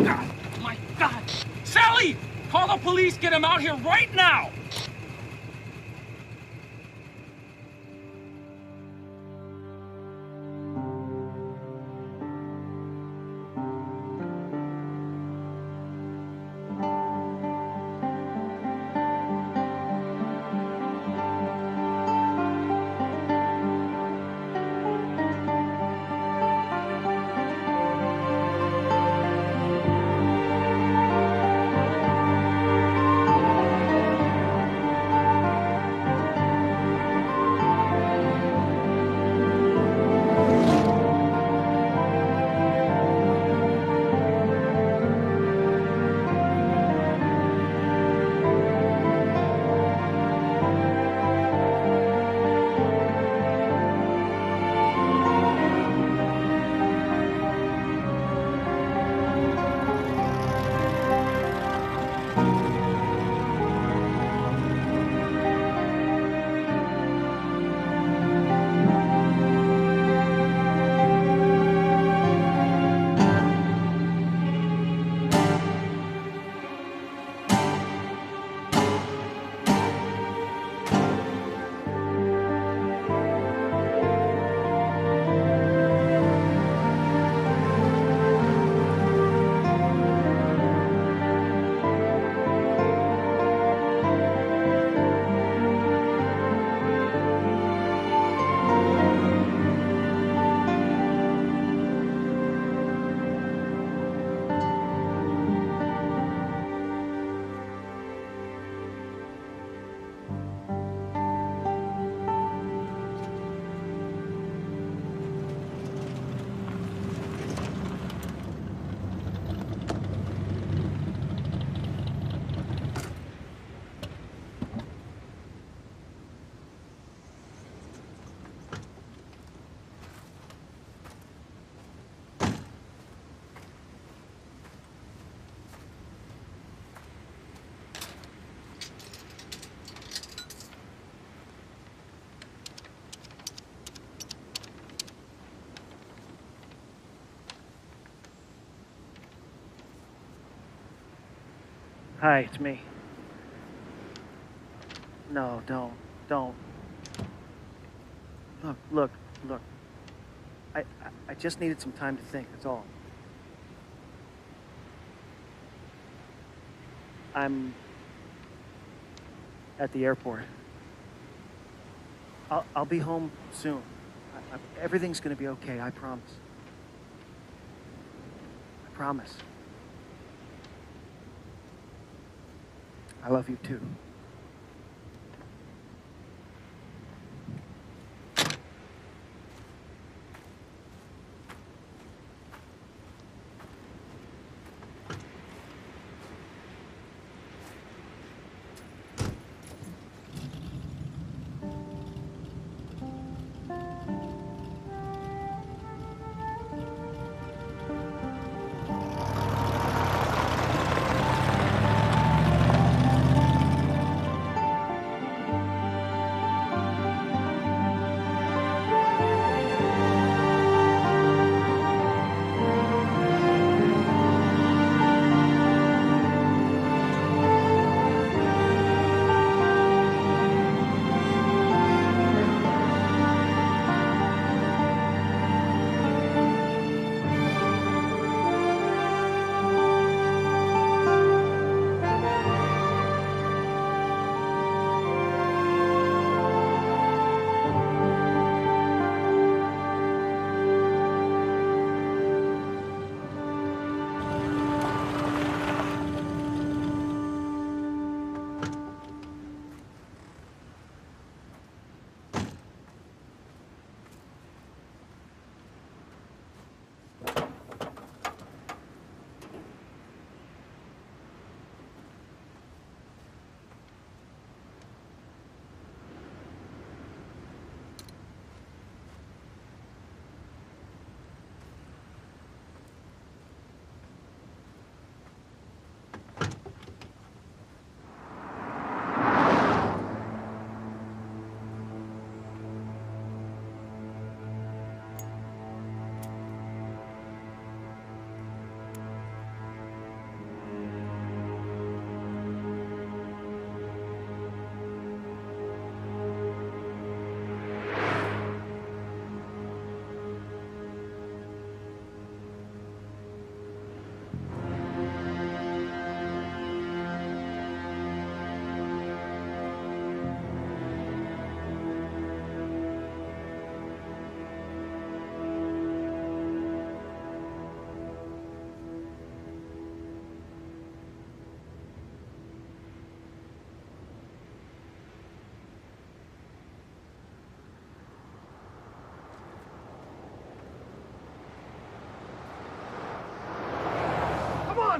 God, my God! Sally! Call the police, get him out here right now! Hi, it's me. No, don't. Look. I just needed some time to think, that's all. I'm at the airport. I'll be home soon. Everything's gonna be okay, I promise. I promise. I love you too.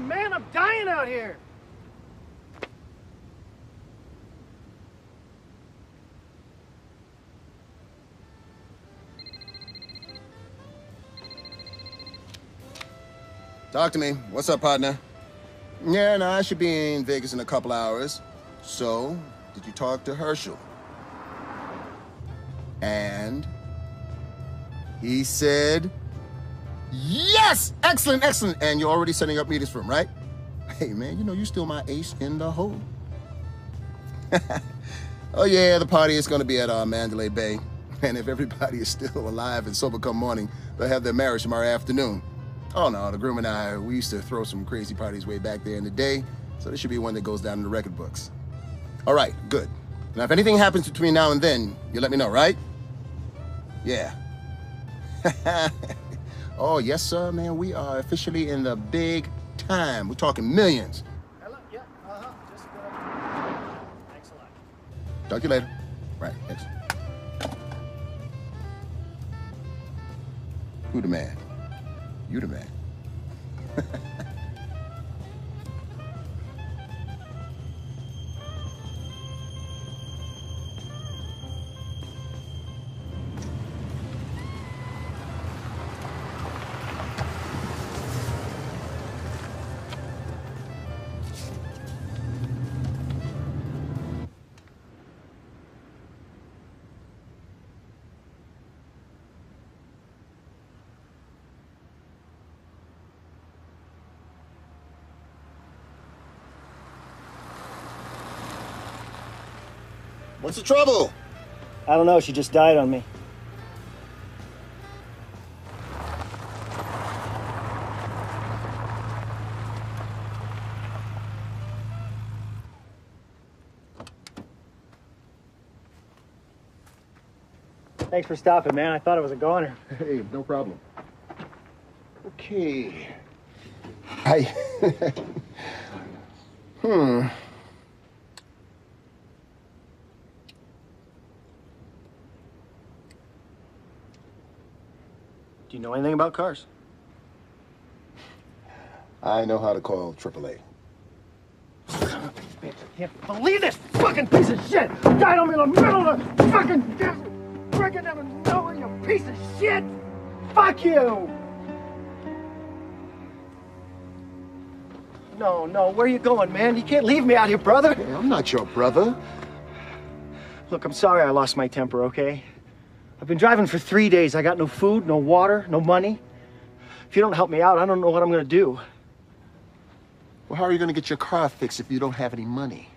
on, man. I'm dying out here. Talk to me. What's up, partner? Yeah, no, I should be in Vegas in a couple hours. So, did you talk to Herschel? And? He said, yes! Excellent, excellent. And you're already setting up meetings for him, right? Hey, man, you know you're still my ace in the hole. Oh, yeah, the party is going to be at Mandalay Bay. And if everybody is still alive and sober come morning, they'll have their marriage tomorrow afternoon. Oh, no, the groom and I, we used to throw some crazy parties way back there in the day, so this should be one that goes down in the record books. All right, good. Now, if anything happens between now and then, you let me know, right? Yeah. Oh, yes, sir, man, we are officially in the big time. We're talking millions. Hello? Yeah, just, thanks a lot. Talk to you later. Right, thanks. Who the man? You the man. What's the trouble? I don't know. She just died on me. Thanks for stopping, man. I thought it was a goner. Hey, no problem. Okay. Do you know anything about cars? I know how to call AAA. I can't believe this fucking piece of shit! Died on me in the middle of the fucking desert! Freaking never know you piece of shit! Fuck you! No, where are you going, man? You can't leave me out here, brother! Hey, I'm not your brother. Look, I'm sorry I lost my temper, okay? I've been driving for 3 days. I got no food, no water, no money. If you don't help me out, I don't know what I'm gonna do. Well, how are you gonna get your car fixed if you don't have any money?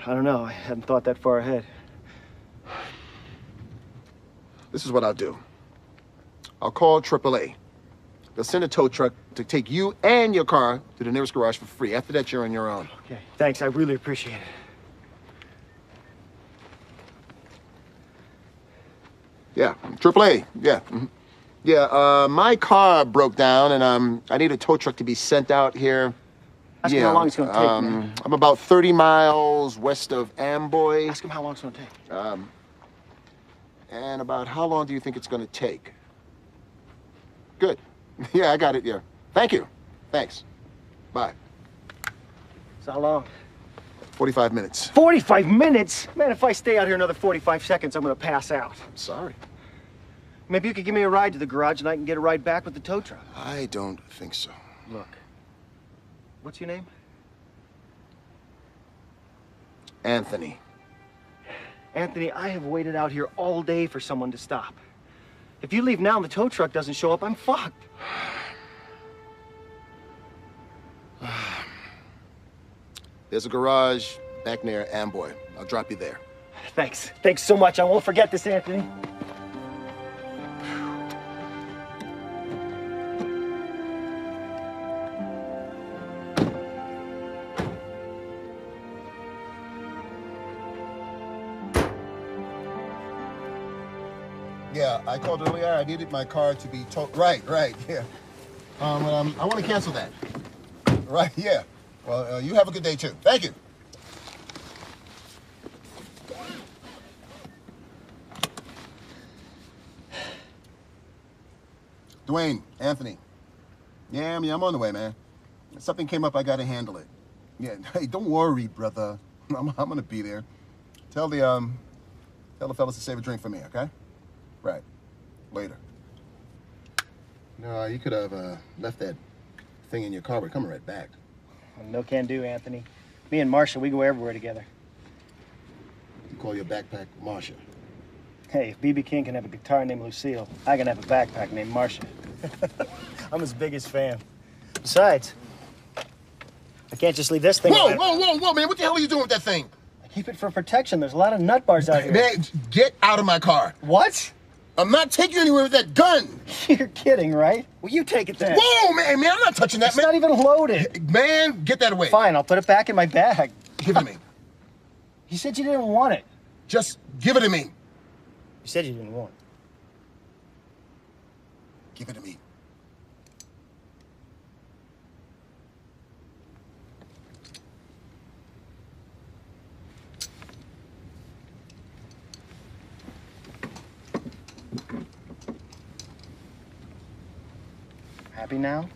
I don't know. I hadn't thought that far ahead. This is what I'll do. I'll call AAA. They'll send a tow truck to take you and your car to the nearest garage for free. After that, you're on your own. Okay, thanks. I really appreciate it. Yeah, AAA, yeah. Yeah, my car broke down, and I need a tow truck to be sent out here. Ask him how long it's gonna take, man. I'm about 30 miles west of Amboy. Ask him how long it's gonna take. And about how long do you think it's gonna take? Good. Yeah, I got it, yeah. Thank you. Thanks. Bye. So how long? 45 minutes. 45 minutes? Man, if I stay out here another 45 seconds, I'm gonna pass out. I'm sorry. Maybe you could give me a ride to the garage and I can get a ride back with the tow truck. I don't think so. Look, what's your name? Anthony. Anthony, I have waited out here all day for someone to stop. If you leave now and the tow truck doesn't show up, I'm fucked. There's a garage back near Amboy. I'll drop you there. Thanks. Thanks so much. I won't forget this, Anthony. Yeah, I called earlier. I needed my car to be towed. Right, yeah. I want to cancel that. Right, yeah. Well, you have a good day, too. Thank you. Dwayne, Anthony, Yeah, I'm on the way, man. Something came up, I gotta handle it. Yeah, hey, don't worry, brother. I'm gonna be there. Tell the fellas to save a drink for me, okay? Right. Later. No, you could have left that thing in your car. We're coming right back. No can do, Anthony. Me and Marcia, we go everywhere together. You call your backpack Marcia. Hey, if B.B. King can have a guitar named Lucille, I can have a backpack named Marcia. I'm his biggest fan. Besides, I can't just leave this thing. Whoa, man! What the hell are you doing with that thing? I keep it for protection. There's a lot of nut bars out here. Man, get out of my car. What? I'm not taking you anywhere with that gun. You're kidding, right? Well, you take it then. Whoa, man, I'm not touching that, It's man. not even loaded. Man, get that away. Fine, I'll put it back in my bag. Give it to me. You said you didn't want it. Just give it to me. You said you didn't want it. Give it to me. Happy now?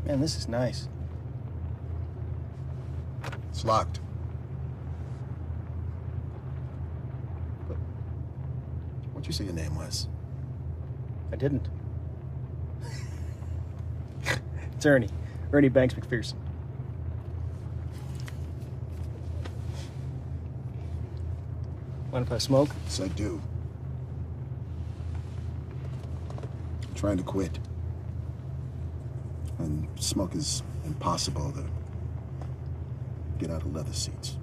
Man, this is nice. It's locked. But what'd you say your name was? I didn't. It's Ernie. Ernie Banks McPherson. Mind if I smoke? Yes, I do. I'm trying to quit. And smoke is impossible to get out of leather seats.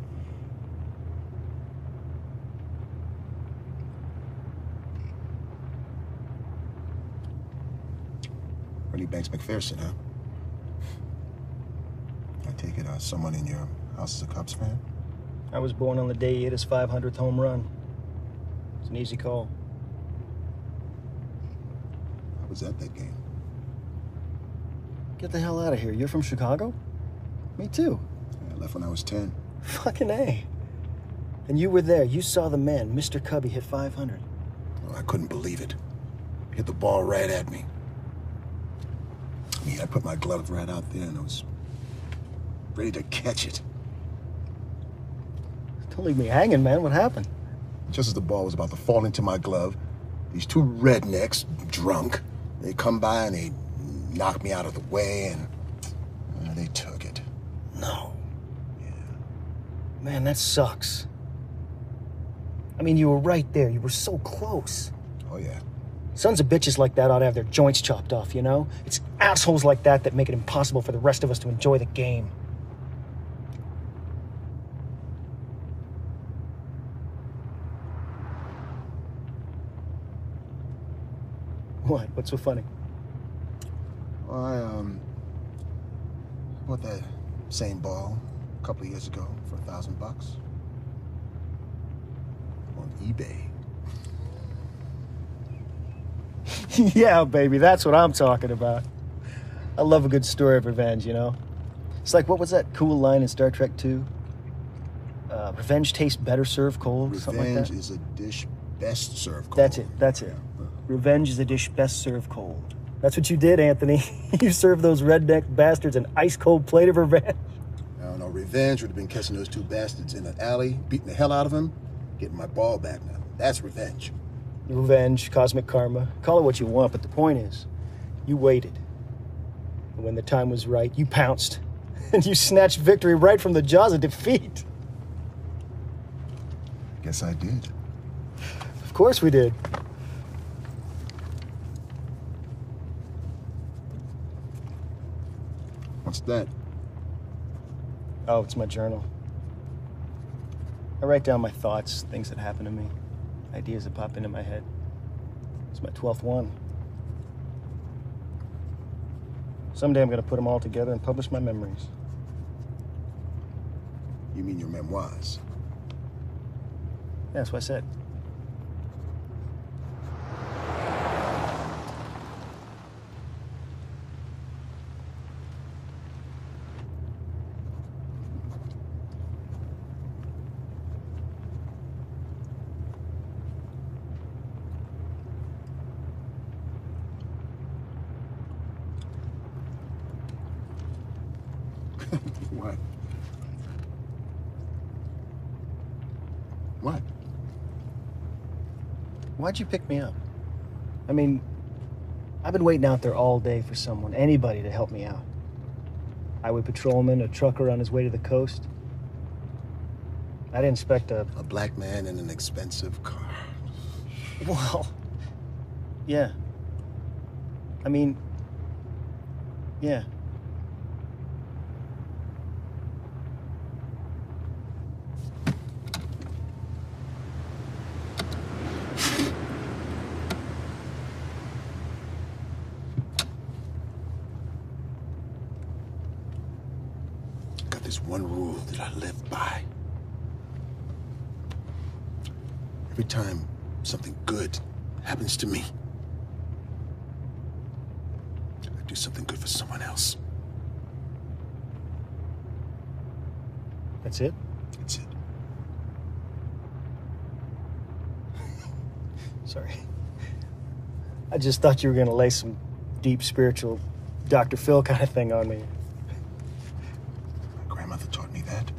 Ernie Banks McPherson, huh? I take it someone in your house is a Cubs fan? I was born on the day he hit his 500th home run. It's an easy call. I was at that game. Get the hell out of here. You're from Chicago? Me too. I left when I was 10. Fucking A. And you were there. You saw the man, Mr. Cubby, hit 500. Oh, I couldn't believe it. Hit the ball right at me. I put my glove right out there and I was ready to catch it. Don't leave me hanging, man. What happened? Just as the ball was about to fall into my glove, these two rednecks, drunk, they come by and they knocked me out of the way and they took it. No. Yeah. Man, that sucks. I mean, you were right there. You were so close. Oh, yeah. Sons of bitches like that ought to have their joints chopped off, you know? It's assholes like that that make it impossible for the rest of us to enjoy the game. What? What's so funny? Well, I bought that same ball a couple of years ago for $1,000 on eBay. Yeah, baby, that's what I'm talking about. I love a good story of revenge, you know? It's like, what was that cool line in Star Trek 2? Revenge tastes better served cold, something like that? Revenge is a dish best served cold. That's it. Revenge is a dish best served cold. That's what you did, Anthony. You served those redneck bastards an ice-cold plate of revenge. No, revenge would have been catching those two bastards in an alley, beating the hell out of them, getting my ball back now. That's revenge. Revenge, cosmic karma, call it what you want, but the point is, you waited. And when the time was right, you pounced. And you snatched victory right from the jaws of defeat. Guess I did. Of course we did. What's that? Oh, it's my journal. I write down my thoughts, things that happen to me, ideas that pop into my head. It's my 12th one. Someday I'm going to put them all together and publish my memories. You mean your memoirs? Yeah, that's what I said. What? What? Why'd you pick me up? I mean, I've been waiting out there all day for someone, anybody to help me out. Highway patrolman, a trucker on his way to the coast. I didn't expect A black man in an expensive car. Well, yeah. I mean, yeah. Got this one rule that I live by. Every time something good happens to me, I do something good for someone else. That's it? That's it. Sorry. I just thought you were going to lay some deep spiritual Dr. Phil kind of thing on me. My grandmother taught me that.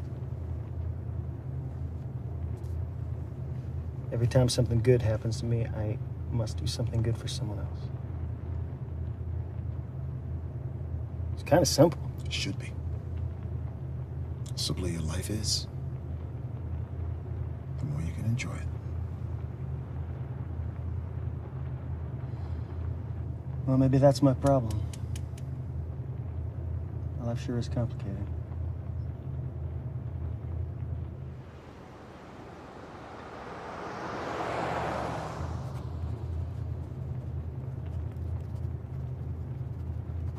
Every time something good happens to me, I must do something good for someone else. It's kind of simple. It should be. The simpler your life is, the more you can enjoy it. Well, maybe that's my problem. My life sure is complicated.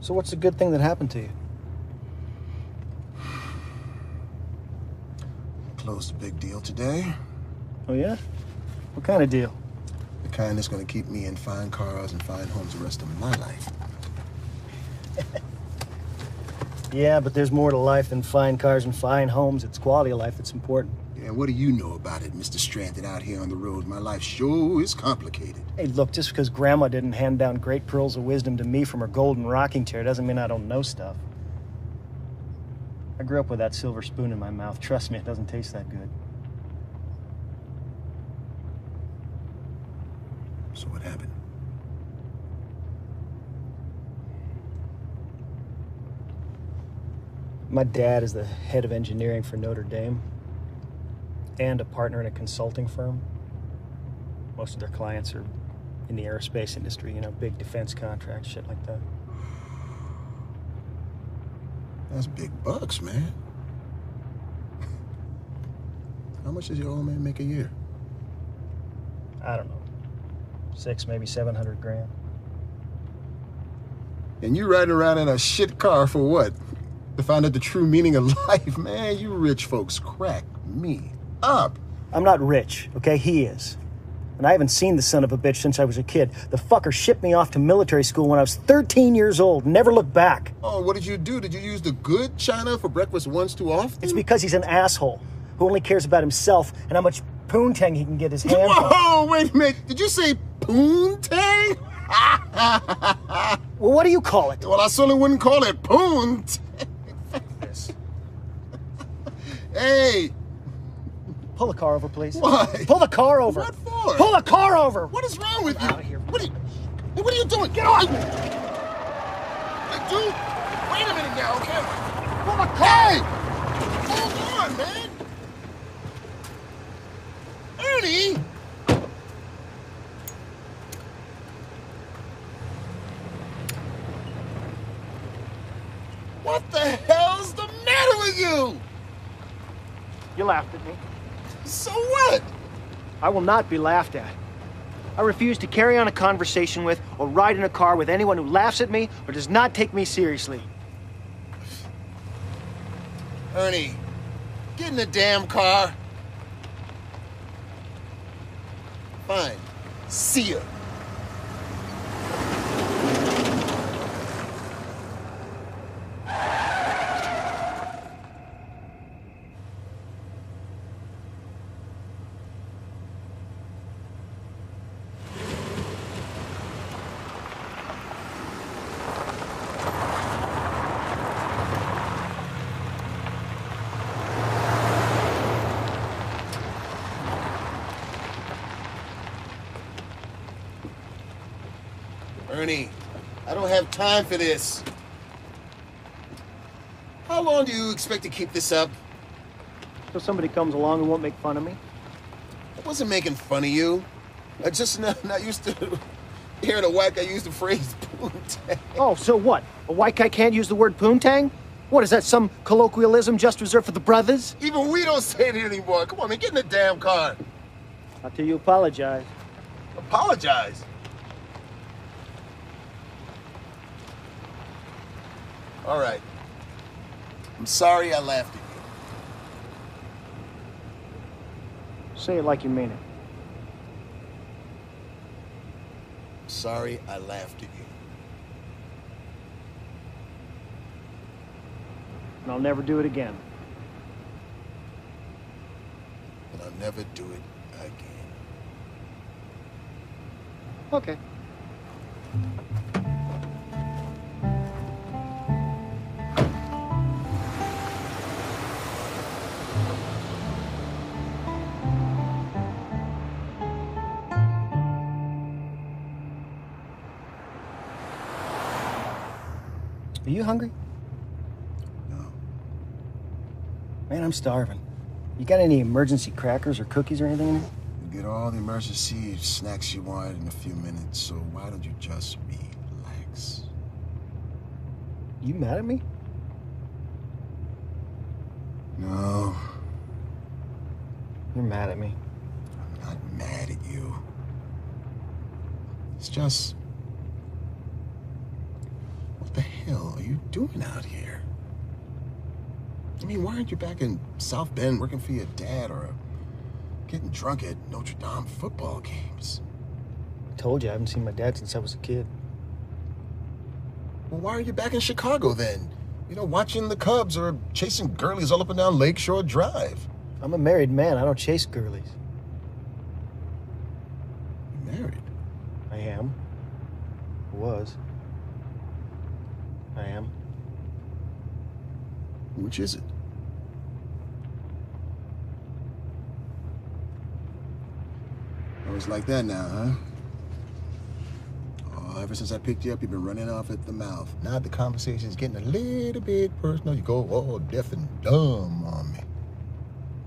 So what's the good thing that happened to you? Closed a big deal today. Oh, yeah? What kind of deal? The kind that's gonna keep me in fine cars and fine homes the rest of my life. Yeah, but there's more to life than fine cars and fine homes. It's quality of life that's important. Yeah, what do you know about it, Mr. Stranded out here on the road? My life sure is complicated. Hey, look, just because Grandma didn't hand down great pearls of wisdom to me from her golden rocking chair doesn't mean I don't know stuff. I grew up with that silver spoon in my mouth. Trust me, it doesn't taste that good. So what happened? My dad is the head of engineering for Notre Dame and a partner in a consulting firm. Most of their clients are in the aerospace industry, you know, big defense contracts, shit like that. That's big bucks, man. How much does your old man make a year? I don't know. 6, maybe 700 grand. And you riding around in a shit car for what? To find out the true meaning of life, man. You rich folks crack me up. I'm not rich, okay? He is. And I haven't seen the son of a bitch since I was a kid. The fucker shipped me off to military school when I was 13 years old. Never looked back. Oh, what did you do? Did you use the good china for breakfast once too often? It's because he's an asshole who only cares about himself and how much poontang he can get his hands on. Whoa, wait a minute. Did you say poontang? Well, what do you call it? Well, I certainly wouldn't call it poontang. Hey. Pull the car over, please. Why? Pull the car over. What for? Pull the car over. What is wrong with you? Out of here. What are you doing? Get off! Hey, dude, wait a minute now, okay? Pull the car. Hey! Hold on, man. Ernie! What the hell's the matter with you? You laughed at me. So what? I will not be laughed at. I refuse to carry on a conversation with or ride in a car with anyone who laughs at me or does not take me seriously. Ernie, get in the damn car. Fine. See ya. Ernie, I don't have time for this. How long do you expect to keep this up? So somebody comes along and won't make fun of me? I wasn't making fun of you. I just not used to hearing a white guy use the phrase poontang. Oh, so what? A white guy can't use the word poontang? What, is that some colloquialism just reserved for the brothers? Even we don't say it anymore. Come on, man, get in the damn car. Not till you apologize. Apologize? All right. I'm sorry I laughed at you. Say it like you mean it. Sorry I laughed at you. And I'll never do it again. And I'll never do it again. Okay. Are you hungry? No. Man, I'm starving. You got any emergency crackers or cookies or anything in there? You get all the emergency snacks you want in a few minutes, so why don't you just relax? You mad at me? No, You're mad at me. I'm not mad at you. It's just... what the hell are you doing out here? I mean, why aren't you back in South Bend working for your dad or getting drunk at Notre Dame football games? I told you I haven't seen my dad since I was a kid. Well, why are you back in Chicago then? You know, watching the Cubs or chasing girlies all up and down Lakeshore Drive. I'm a married man. I don't chase girlies. You married? I am. Was. I am. Which is it? Oh, it's like that now, huh? Oh, ever since I picked you up, you've been running off at the mouth. Now the conversation's getting a little bit personal. You go all deaf and dumb on me.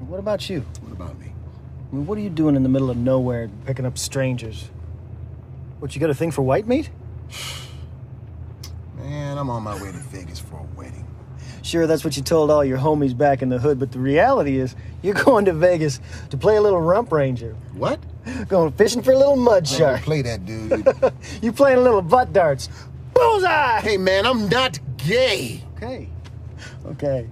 What about you? What about me? I mean, what are you doing in the middle of nowhere picking up strangers? What, you got a thing for white meat? Man, I'm on my way to Vegas for a wedding. Sure, that's what you told all your homies back in the hood, but the reality is you're going to Vegas to play a little rump ranger. What? Going fishing for a little mud I shark. don't play that, dude. You playing a little butt darts. Bullseye! Hey, man, I'm not gay. Okay. Okay.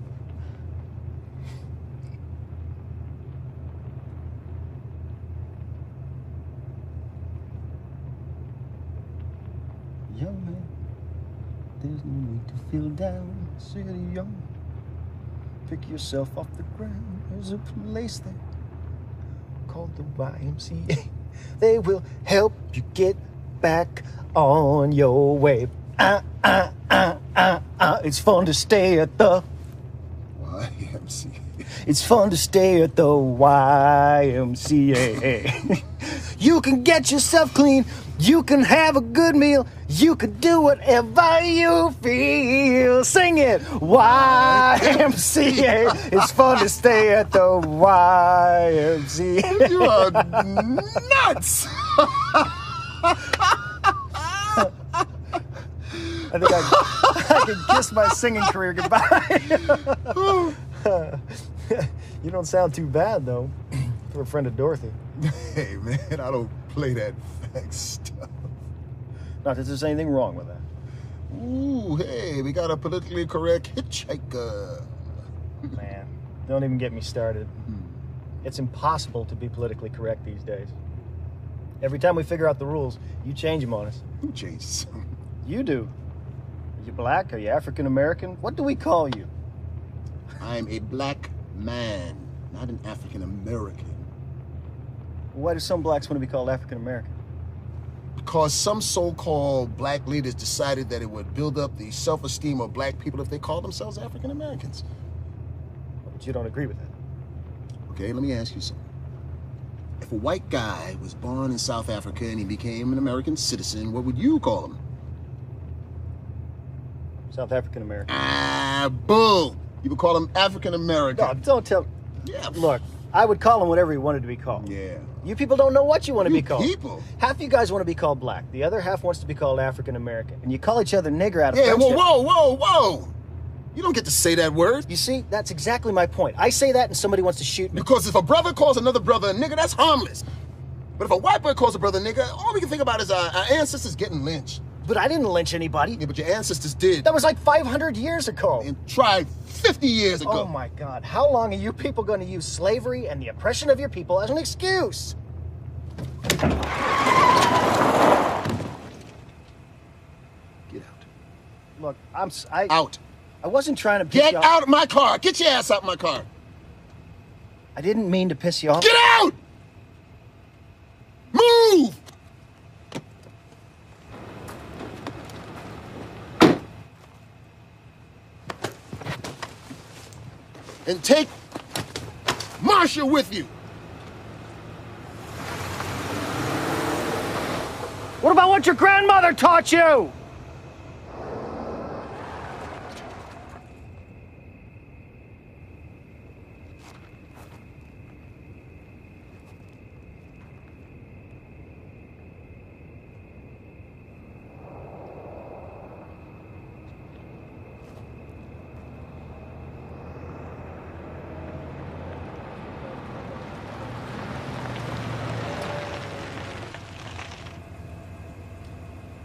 Young man, there's no need to feel down. City young. Pick yourself off the ground. There's a place there called the YMCA. They will help you get back on your way. It's fun to stay at the YMCA. It's fun to stay at the YMCA. You can get yourself clean. You can have a good meal. You can do whatever you feel. Sing it. YMCA. It's fun to stay at the YMCA. You are nuts. I think I can kiss my singing career goodbye. You don't sound too bad, though, for a friend of Dorothy. Hey, man, I don't play that fact stuff. Not that there's anything wrong with that. Ooh, hey, we got a politically correct hitchhiker. Man, don't even get me started. It's impossible to be politically correct these days. Every time we figure out the rules, you change them on us. Who changes? You do. Are you black? Are you African American? What do we call you? I'm a black man, not an African American. Why do some blacks want to be called African American? Because some so-called black leaders decided that it would build up the self-esteem of black people if they call themselves African Americans. But you don't agree with that. Okay, let me ask you something. If a white guy was born in South Africa and he became an American citizen, what would you call him? South African American. Ah, bull! You would call him African American. No, don't tell. Yeah. Look, I would call him whatever he wanted to be called. Yeah. You people don't know what you want to be called. People? Half you guys want to be called black. The other half wants to be called African American. And you call each other nigger out of Yeah, friendship. whoa! You don't get to say that word. You see, that's exactly my point. I say that and somebody wants to shoot me. Because if a brother calls another brother a nigger, that's harmless. But if a white boy calls a brother a nigger, all we can think about is our ancestors getting lynched. But I didn't lynch anybody. Yeah, but your ancestors did. That was like 500 years ago. And tried 50 years ago. Oh my God. How long are you people going to use slavery and the oppression of your people as an excuse? Get out. Look, Out. I wasn't trying to piss Get you off. out of my car. Get your ass out of my car. I didn't mean to piss you off. Get out! Move! And take Marsha with you. What about what your grandmother taught you?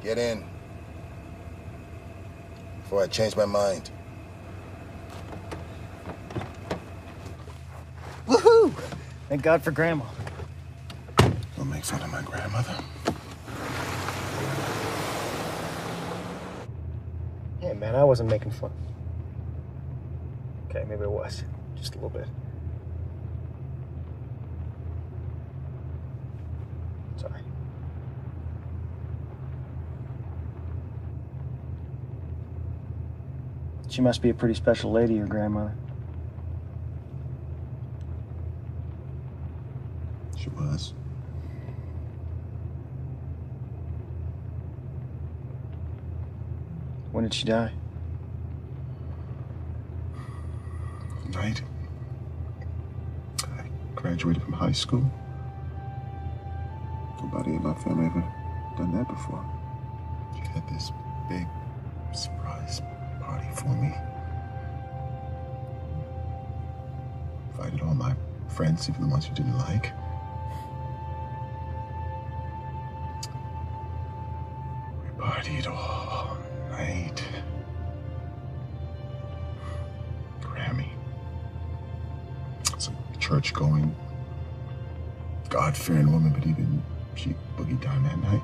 Get in. Before I change my mind. Woohoo! Thank God for Grandma. Don't make fun of my grandmother. Hey, man, I wasn't making fun. Okay, maybe I was. Just a little bit. Sorry. She must be a pretty special lady, your grandmother. She was. When did she die? Night. I graduated from high school. Nobody in my family ever done that before. She had this big surprise party for me. Invited all my friends, even the ones who didn't like. We partied all night. Grammy. Some church-going, God-fearing woman, but even she boogied down that night.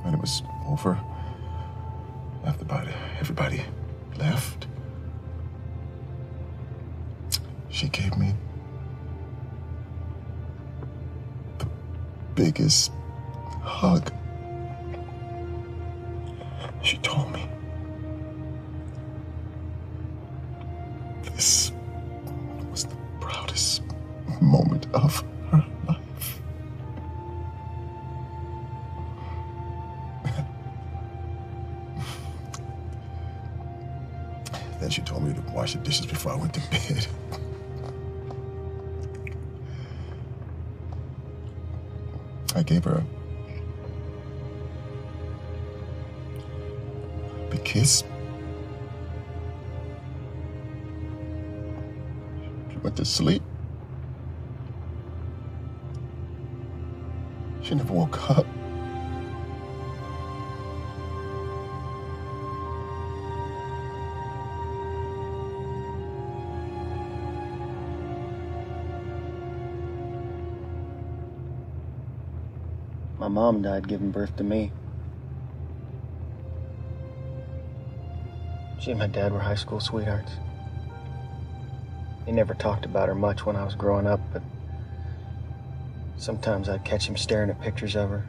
When it was over, after everybody left, she gave me the biggest hug. She told me this was the proudest moment of her life. Then she told me to wash the dishes before I went to bed. I gave her a big kiss. She went to sleep. She never woke up. My mom died giving birth to me. She and my dad were high school sweethearts. He never talked about her much when I was growing up, but sometimes I'd catch him staring at pictures of her.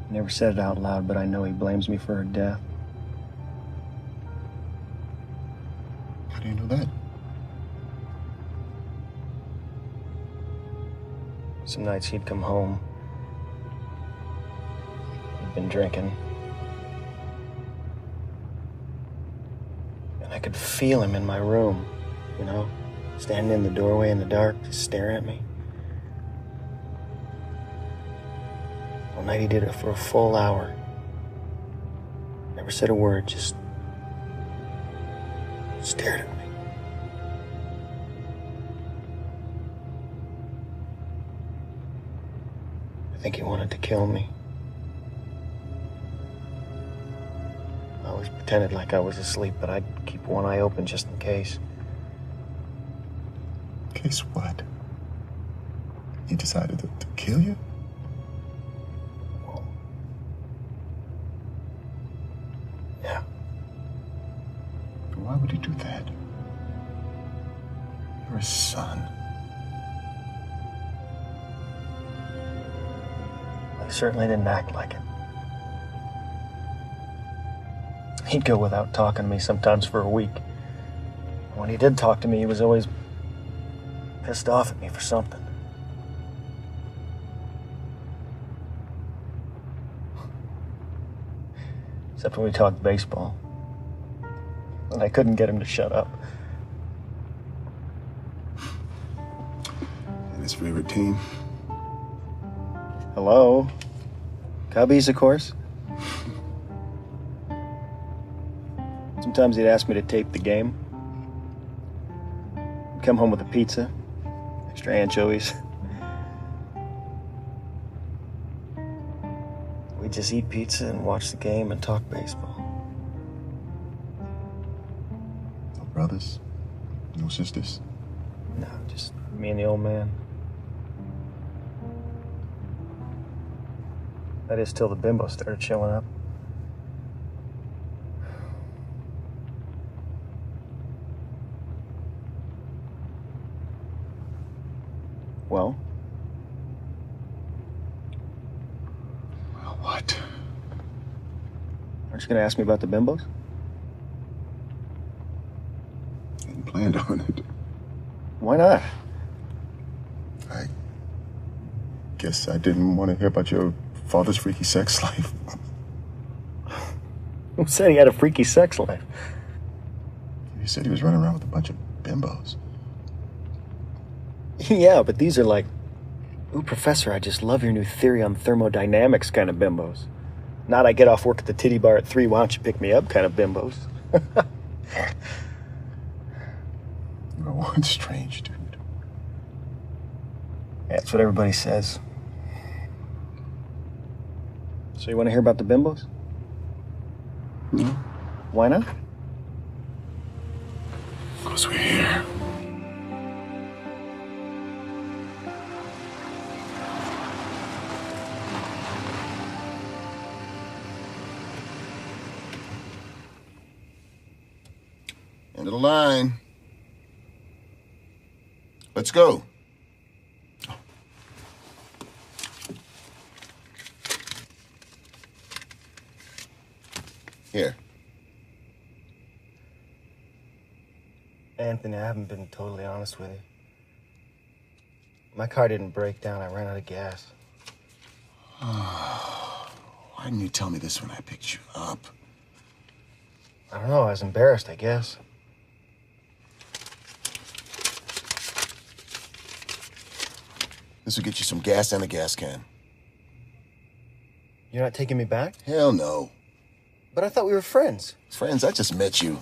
He never said it out loud, but I know he blames me for her death. How do you know that? Some nights he'd come home. He'd been drinking. And I could feel him in my room, you know, standing in the doorway in the dark, just staring at me. One night he did it for a full hour. Never said a word, just stared at me. I think he wanted to kill me. I always pretended like I was asleep, but I'd keep one eye open just in case. Case what? He decided to kill you? Yeah. Why would he do that? You're his son. Well, he certainly didn't act like it. He'd go without talking to me sometimes for a week. When he did talk to me, he was always pissed off at me for something. Except when we talked baseball. And I couldn't get him to shut up. And his favorite team? Hello? Cubbies, of course. Sometimes he'd ask me to tape the game. He'd come home with a pizza, extra anchovies. We'd just eat pizza and watch the game and talk baseball. No brothers? No sisters? No, just me and the old man. That is till the bimbo started showing up. Well? Well, what? Aren't you gonna ask me about the bimbos? Hadn't planned on it. Why not? I guess I didn't want to hear about your father's freaky sex life. Who said he had a freaky sex life? You said he was running around with a bunch of bimbos. Yeah, but these are like, ooh, Professor, I just love your new theory on thermodynamics kind of bimbos. Not I get off work at the titty bar at 3, why don't you pick me up kind of bimbos. You're one strange dude. Yeah, that's what everybody says. So you want to hear about the bimbos? No. Why not? Because we're here. End of the line. Let's go. Here. Anthony, I haven't been totally honest with you. My car didn't break down. I ran out of gas. Why didn't you tell me this when I picked you up? I don't know. I was embarrassed, I guess. This will get you some gas and a gas can. You're not taking me back? Hell no. But I thought we were friends. Friends, I just met you.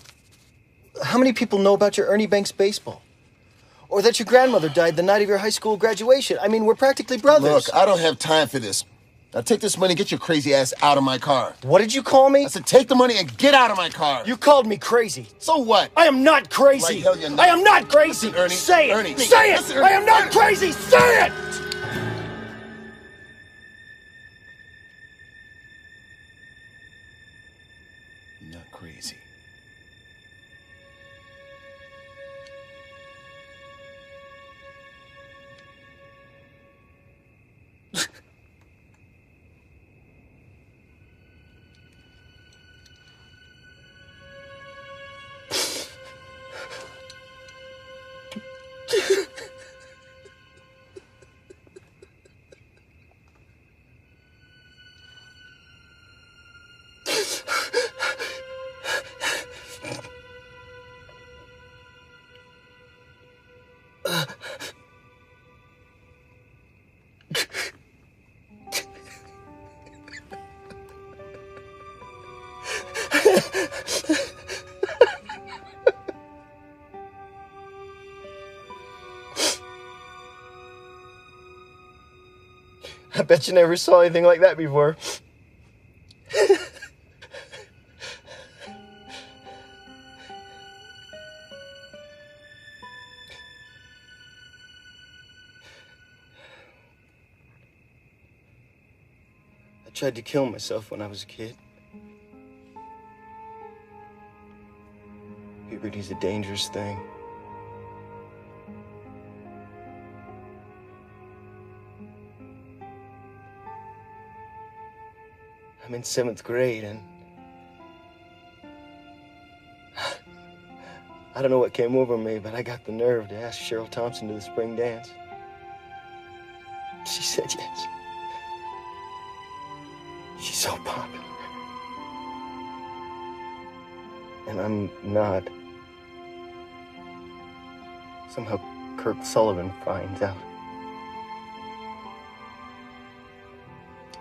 How many people know about your Ernie Banks baseball? Or that your grandmother died the night of your high school graduation. I mean, we're practically brothers. Look, I don't have time for this. Now take this money and get your crazy ass out of my car. What did you call me? I said take the money and get out of my car. You called me crazy. So what? I am not crazy. Like hell you're not. I am not crazy. Listen, Ernie. Say it. Ernie. Say it. Listen, Ernie. I am not crazy. Say it. You're not crazy. I bet you never saw anything like that before. I tried to kill myself when I was a kid. Puberty's a dangerous thing. I'm in 7th grade and I don't know what came over me, but I got the nerve to ask Cheryl Thompson to the spring dance. She said yes. She's so popular. And I'm not. Somehow Kirk Sullivan finds out.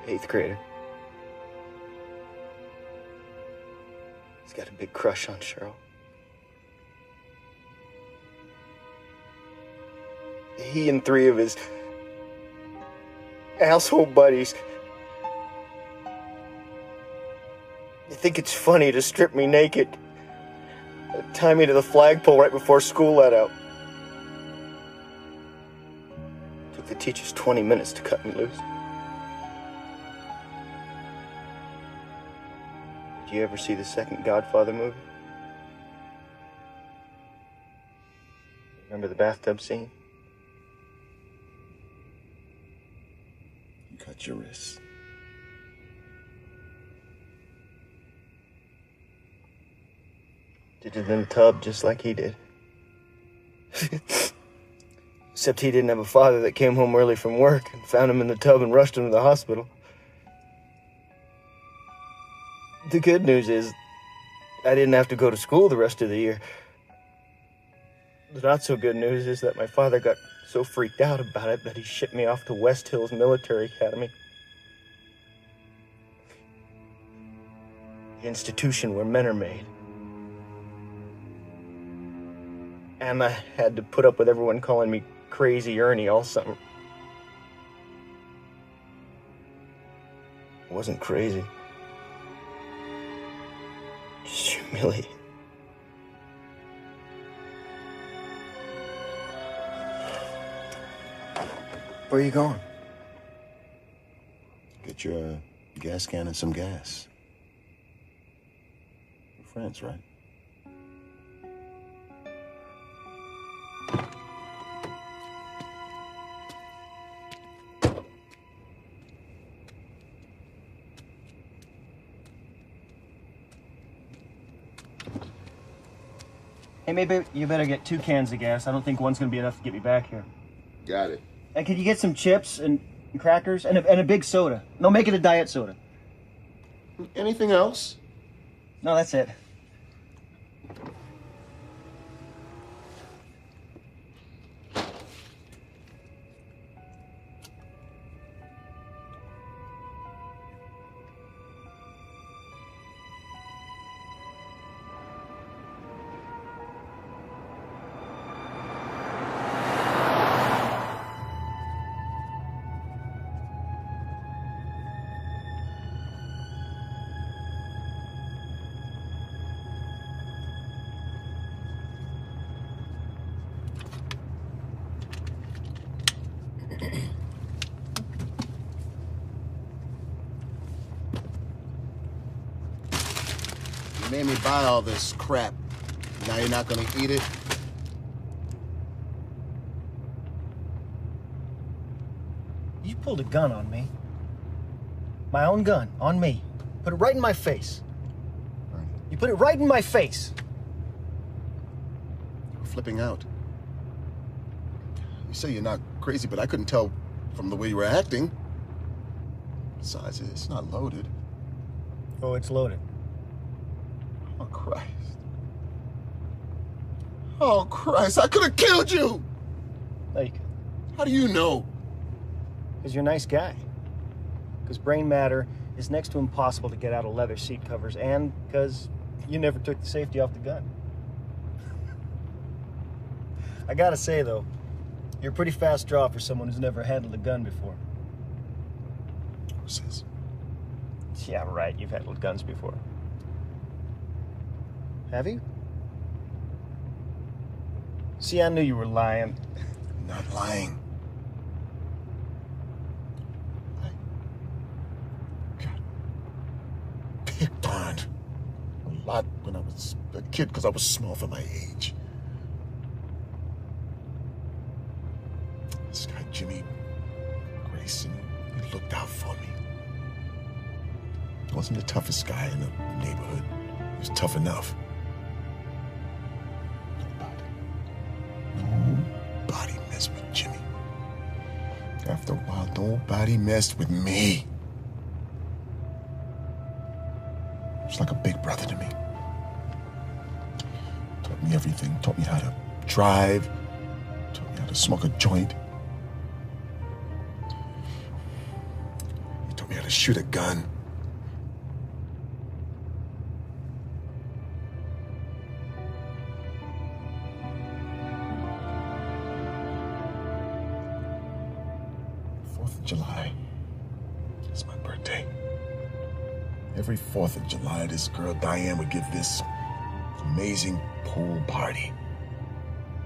8th grader. He's got a big crush on Cheryl. He and 3 of his asshole buddies, they think it's funny to strip me naked, tie me to the flagpole right before school let out. Took the teachers 20 minutes to cut me loose. Did you ever see the second Godfather movie? Remember the bathtub scene? You cut your wrists. Did it in the tub just like he did. Except he didn't have a father that came home early from work and found him in the tub and rushed him to the hospital. The good news is, I didn't have to go to school the rest of the year. The not so good news is that my father got so freaked out about it that he shipped me off to West Hills Military Academy. The institution where men are made. And I had to put up with everyone calling me Crazy Ernie all summer. I wasn't crazy. Just humiliated. Where are you going? Get your gas can and some gas. We're friends, right? Hey, maybe you better get 2 cans of gas. I don't think one's gonna be enough to get me back here. Got it. And could you get some chips and crackers and a big soda? No, make it a diet soda. Anything else? No, that's it. made me buy all this crap. Now you're not gonna eat it? You pulled a gun on me. My own gun, on me. Put it right in my face. Bernie, You put it right in my face. you're flipping out. You say you're not crazy, but I couldn't tell from the way you were acting. Besides, it's not loaded. Oh, it's loaded. Oh, Christ. Oh, Christ, I could have killed you! No, you can. How do you know? Because you're a nice guy. Because brain matter is next to impossible to get out of leather seat covers, and because you never took the safety off the gun. I gotta say, though, you're a pretty fast draw for someone who's never handled a gun before. Who says? Yeah, right, you've handled guns before. Have you? See, I knew you were lying. I'm not lying. I got picked on a lot when I was a kid because I was small for my age. This guy, Jimmy Grayson, he looked out for me. He wasn't the toughest guy in the neighborhood. He was tough enough. Nobody messed with Jimmy. After a while, nobody messed with me. He was like a big brother to me. Taught me everything. Taught me how to drive. Taught me how to smoke a joint. He taught me how to shoot a gun. July. It's my birthday. Every 4th of July, this girl, Diane, would give this amazing pool party.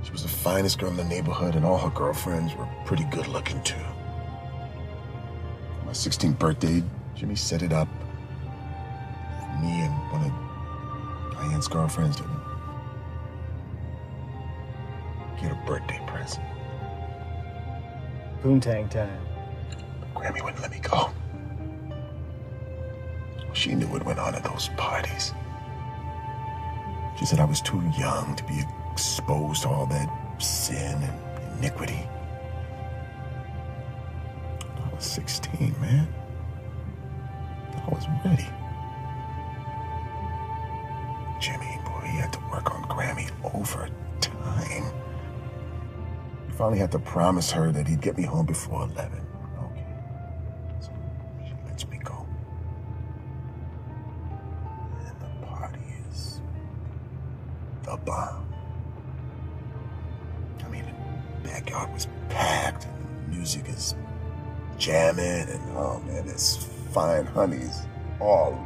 She was the finest girl in the neighborhood, and all her girlfriends were pretty good looking, too. For my 16th birthday, Jimmy set it up for me and one of Diane's girlfriends to get a birthday present. Poontang time. Grammy wouldn't let me go. She knew what went on at those parties. She said I was too young to be exposed to all that sin and iniquity. I was 16, man. I was ready. Jimmy, boy, he had to work on Grammy overtime. He finally had to promise her that he'd get me home before 11. Bomb. I mean, the backyard was packed, and the music is jamming, and oh man, there's fine honeys all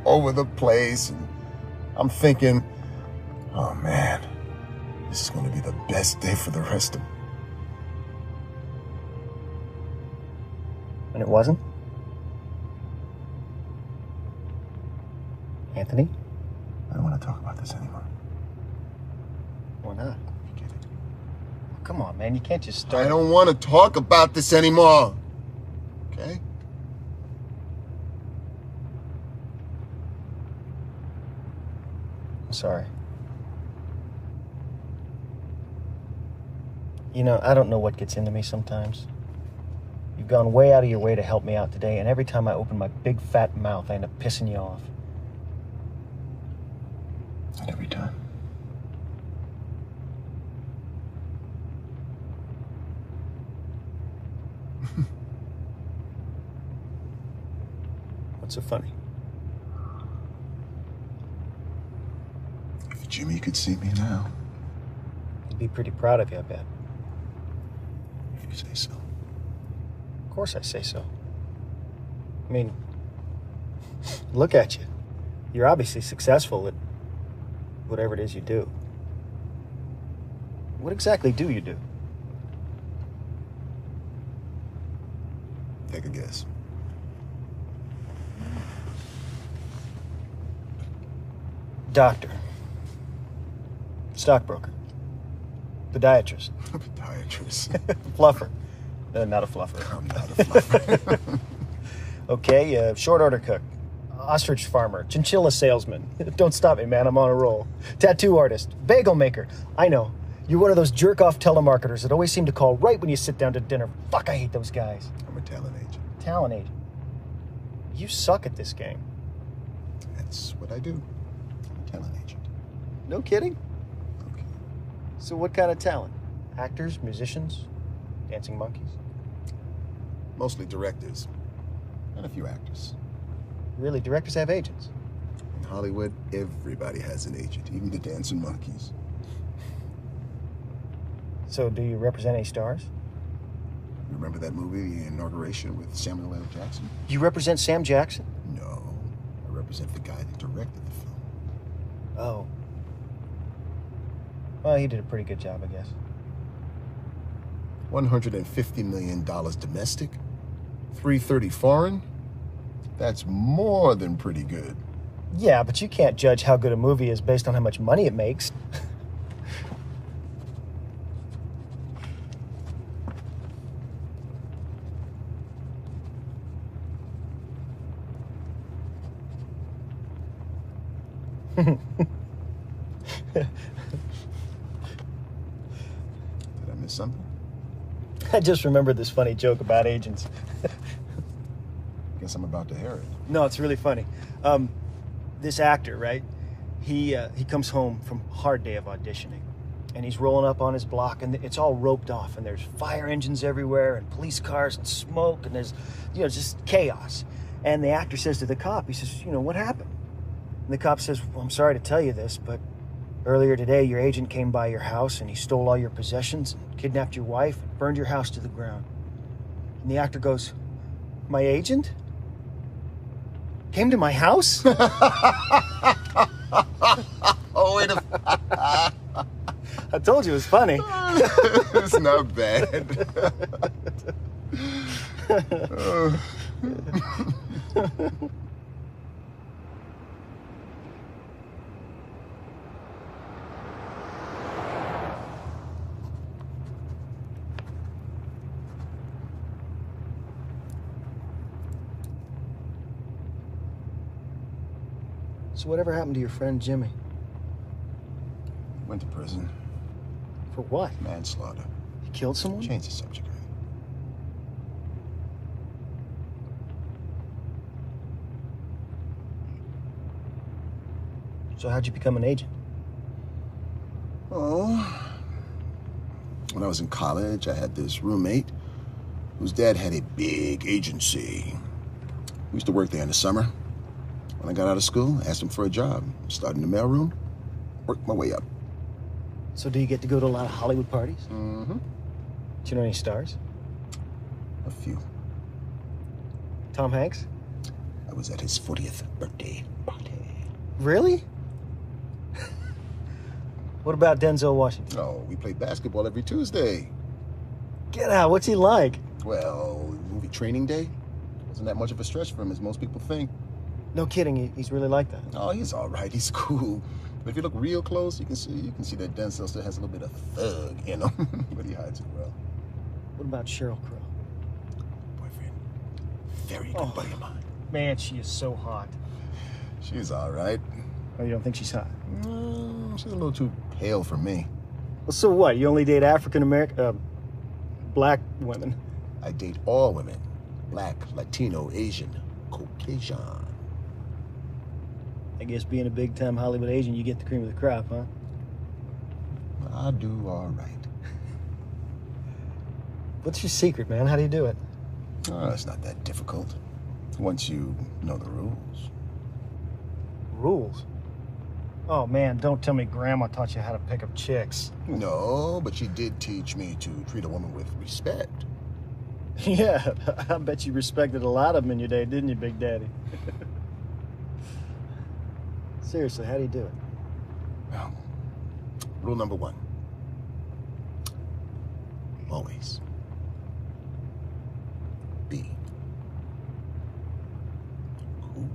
over the place, and I'm thinking, oh man, this is going to be the best day for the rest of them. And it wasn't? Anthony? I don't want to talk about this anymore. Why not? Forget it. Come on, man. You can't just start. I don't want to talk about this anymore. Okay? I'm sorry. You know, I don't know what gets into me sometimes. You've gone way out of your way to help me out today, and every time I open my big fat mouth, I end up pissing you off. Not every time. What's so funny? If Jimmy could see me now. He'd be pretty proud of you, I bet. If you say so. Of course I say so. I mean, look at you. You're obviously successful at whatever it is you do. What exactly do you do? Take a guess. Doctor. Stockbroker. Podiatrist. Podiatrist. Fluffer. Not a fluffer. I'm not a fluffer. Okay, short order cook. Ostrich farmer. Chinchilla salesman. Don't stop me, man. I'm on a roll. Tattoo artist. Bagel maker. I know. You're one of those jerk-off telemarketers that always seem to call right when you sit down to dinner. Fuck, I hate those guys. I'm a talent agent. Talent agent. You suck at this game. That's what I do. I'm a talent agent. No kidding? Okay. So what kind of talent? Actors, musicians, dancing monkeys? Mostly directors. And a few actors. Really, directors have agents? In Hollywood, everybody has an agent, even the dancing monkeys. So do you represent any stars? Remember that movie, The Inauguration, with Samuel L. Jackson? You represent Sam Jackson? No. I represent the guy that directed the film. Oh. Well, he did a pretty good job, I guess. $150 million domestic, $330 foreign. That's more than pretty good. Yeah, but you can't judge how good a movie is based on how much money it makes. Did I miss something? I just remembered this funny joke about agents. Guess I'm about to hear it. No, it's really funny. This actor, right? He comes home from a hard day of auditioning, and he's rolling up on his block, and it's all roped off, and there's fire engines everywhere, and police cars, and smoke, and there's, just chaos. And the actor says to the cop, he says, what happened? And the cop says, well, I'm sorry to tell you this, but earlier today, your agent came by your house, and he stole all your possessions, and kidnapped your wife, and burned your house to the ground. And the actor goes, my agent? Came to my house? Oh, wait a... I told you it was funny. It's not bad. So whatever happened to your friend Jimmy? Went to prison. For what? Manslaughter. He killed someone? Change the subject, right? So how'd you become an agent? Oh, when I was in college, I had this roommate whose dad had a big agency. We used to work there in the summer. When I got out of school, I asked him for a job. Started in the mailroom, worked my way up. So do you get to go to a lot of Hollywood parties? Mm-hmm. Do you know any stars? A few. Tom Hanks? I was at his 40th birthday party. Really? What about Denzel Washington? Oh, we played basketball every Tuesday. Get out, what's he like? Well, movie Training Day wasn't that much of a stretch for him as most people think. No kidding, he's really like that. Oh, he's all right. He's cool. But if you look real close, you can see that Denzel still has a little bit of thug in him, but he hides it well. What about Sheryl Crow? Boyfriend, very good buddy of mine. Man, she is so hot. She's all right. Oh, you don't think she's hot? She's a little too pale for me. Well, so what? You only date African-American, black women? I date all women. Black, Latino, Asian, Caucasian. I guess being a big-time Hollywood agent, you get the cream of the crop, huh? I do all right. What's your secret, man? How do you do it? Oh, it's not that difficult. Once you know the rules. Rules? Oh, man, don't tell me Grandma taught you how to pick up chicks. No, but she did teach me to treat a woman with respect. Yeah, I bet you respected a lot of them in your day, didn't you, Big Daddy? Seriously, how do you do it? Well, rule number 1. Always be cool.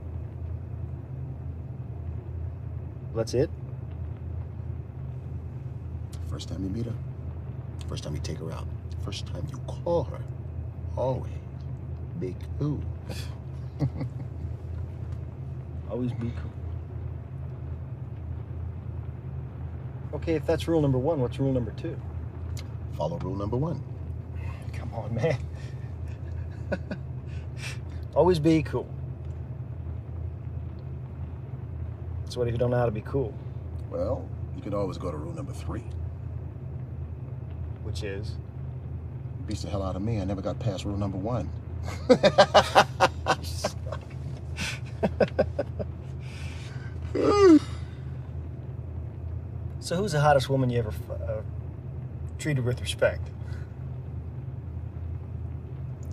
That's it? First time you meet her, first time you take her out, first time you call her, always be cool. Always be cool. Okay, if that's rule number 1, what's rule number 2? Follow rule number 1. Come on, man. Always be cool. So what if you don't know how to be cool? Well, you could always go to rule number 3. Which is? Beats the hell out of me. I never got past rule number 1. So who's the hottest woman you ever treated with respect?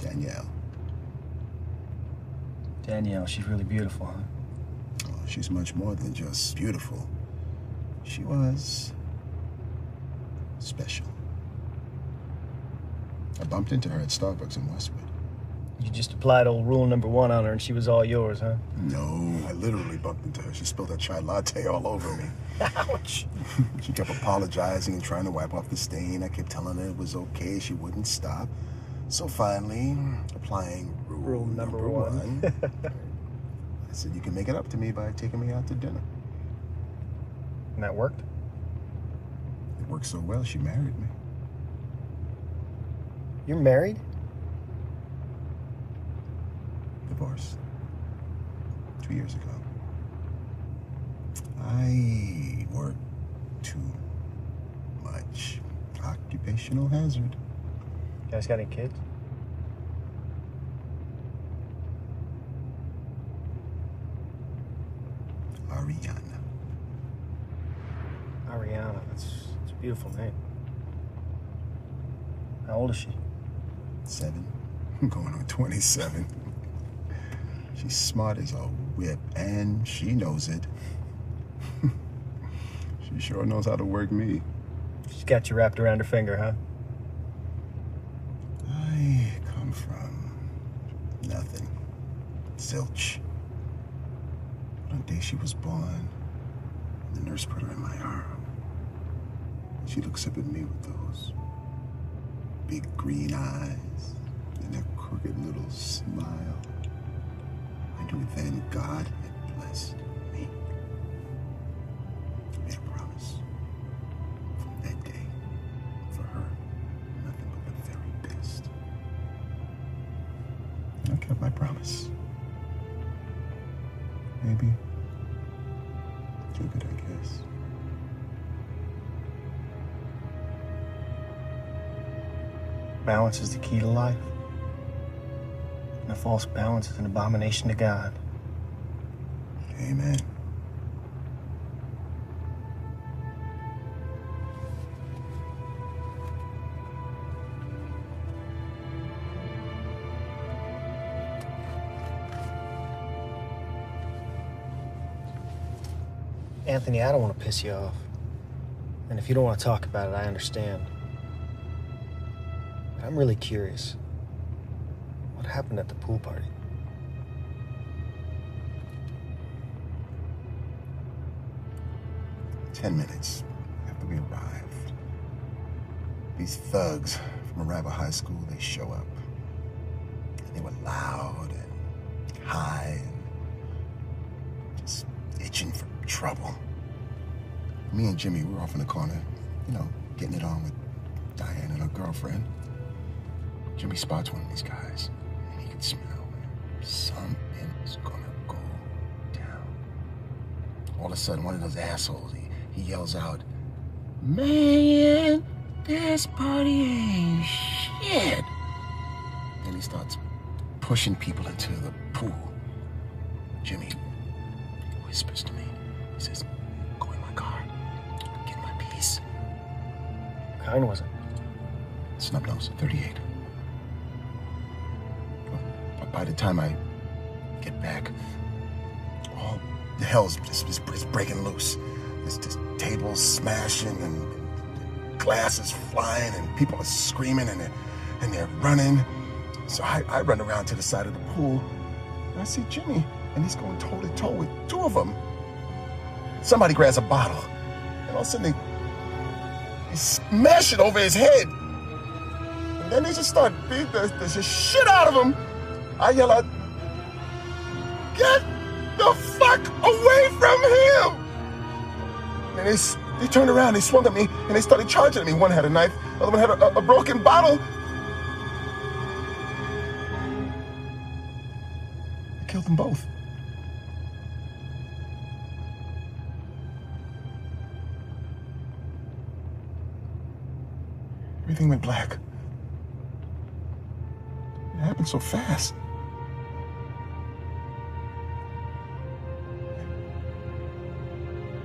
Danielle. Danielle, she's really beautiful, huh? Oh, she's much more than just beautiful. She was special. I bumped into her at Starbucks in Westwood. You just applied old rule number 1 on her and she was all yours, huh? No, I literally bumped into her. She spilled her chai latte all over me. Ouch. She kept apologizing and trying to wipe off the stain. I kept telling her it was okay. She wouldn't stop. So finally, applying rule number 1, I said, you can make it up to me by taking me out to dinner. And that worked? It worked so well, she married me. You're married? Divorced. 2 years ago. I work too much. Occupational hazard. You guys got any kids? Ariana, that's a beautiful name. How old is she? 7. Going on 27. She's smart as a whip, and she knows it. She sure knows how to work me. She's got you wrapped around her finger, huh? I come from nothing. Zilch. But on the day she was born, the nurse put her in my arm. She looks up at me with those big green eyes and that crooked little smile. I knew then God had blessed me. I made a promise. From that day, for her, nothing but the very best. I kept my promise. Maybe too good, I guess. Balance is the key to life. And a false balance is an abomination to God. Amen. Anthony, I don't want to piss you off. And if you don't want to talk about it, I understand. But I'm really curious. What happened at the pool party? "10 minutes after we arrived, these thugs from Araba High School, they show up. And they were loud and high and just itching for trouble. Me and Jimmy, we were off in the corner, getting it on with Diane and her girlfriend. Jimmy spots one of these guys, and he can smell, man, something's gonna go down. All of a sudden, one of those assholes, he yells out, "Man, this party ain't shit." And he starts pushing people into the pool. Jimmy whispers to me, he says, "Go in my car, get my piece." What kind was it? Snub nose, 38. But by the time I get back, all the hell's just breaking loose. There's just tables smashing and glasses flying and people are screaming and they're running. So I run around to the side of the pool and I see Jimmy and he's going toe to toe with 2 of them. somebody grabs a bottle, and all of a sudden they smash it over his head. And then they just start beating the shit out of him. I yell out, "Get the fuck away from him!" And they turned around, they swung at me, and they started charging at me. One had a knife, the other one had a broken bottle. I killed them both. Everything went black. It happened so fast.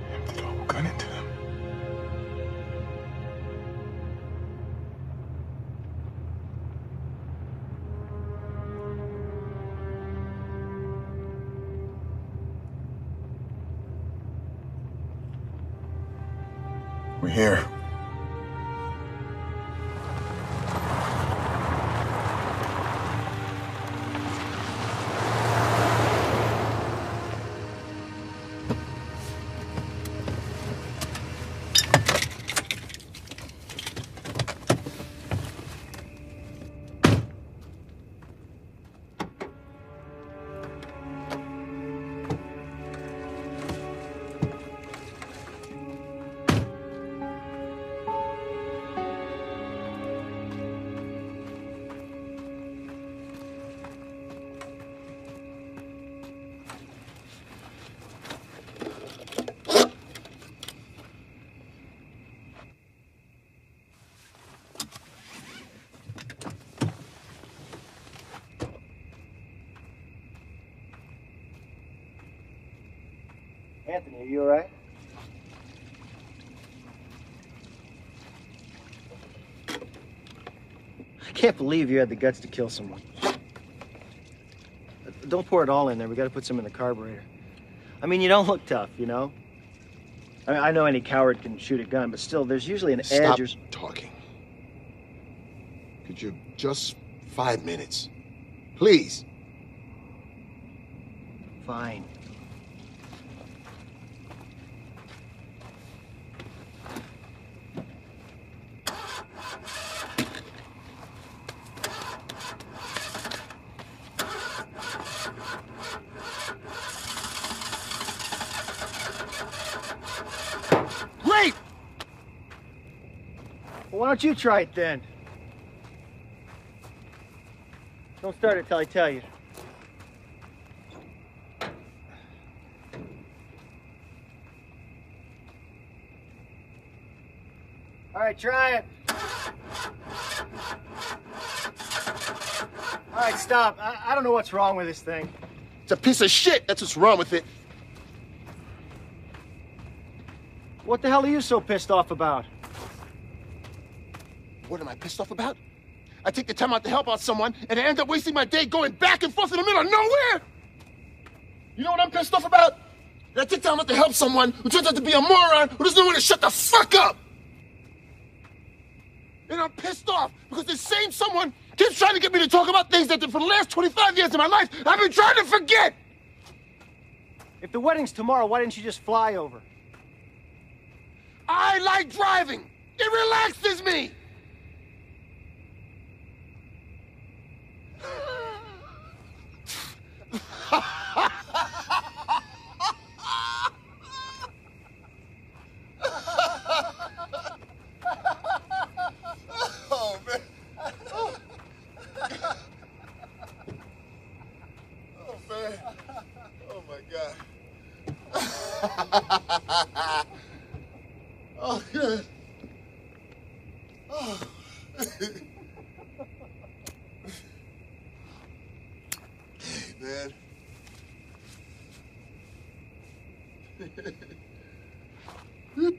I emptied the whole gun into them. We're here. Anthony, are you all right? I can't believe you had the guts to kill someone. Don't pour it all in there. We got to put some in the carburetor. I mean, you don't look tough, you know? I know any coward can shoot a gun, but still, there's usually an edge or... Stop talking. Could you just 5 minutes? Please. Fine. Great! Well, why don't you try it then? Don't start it till I tell you. All right, try it. All right, stop. I don't know what's wrong with this thing. It's a piece of shit. That's what's wrong with it. What the hell are you so pissed off about? What am I pissed off about? I take the time out to help out someone, and I end up wasting my day going back and forth in the middle of nowhere. You know what I'm pissed off about? That I take time out to help someone who turns out to be a moron who doesn't know when to shut the fuck up. And I'm pissed off because the same someone keeps trying to get me to talk about things that for the last 25 years of my life I've been trying to forget. If the wedding's tomorrow, why didn't you just fly over? I like driving. It relaxes me. Oh, man. Oh, man. Oh, my God. Oh, good. Oh. Hey, man. You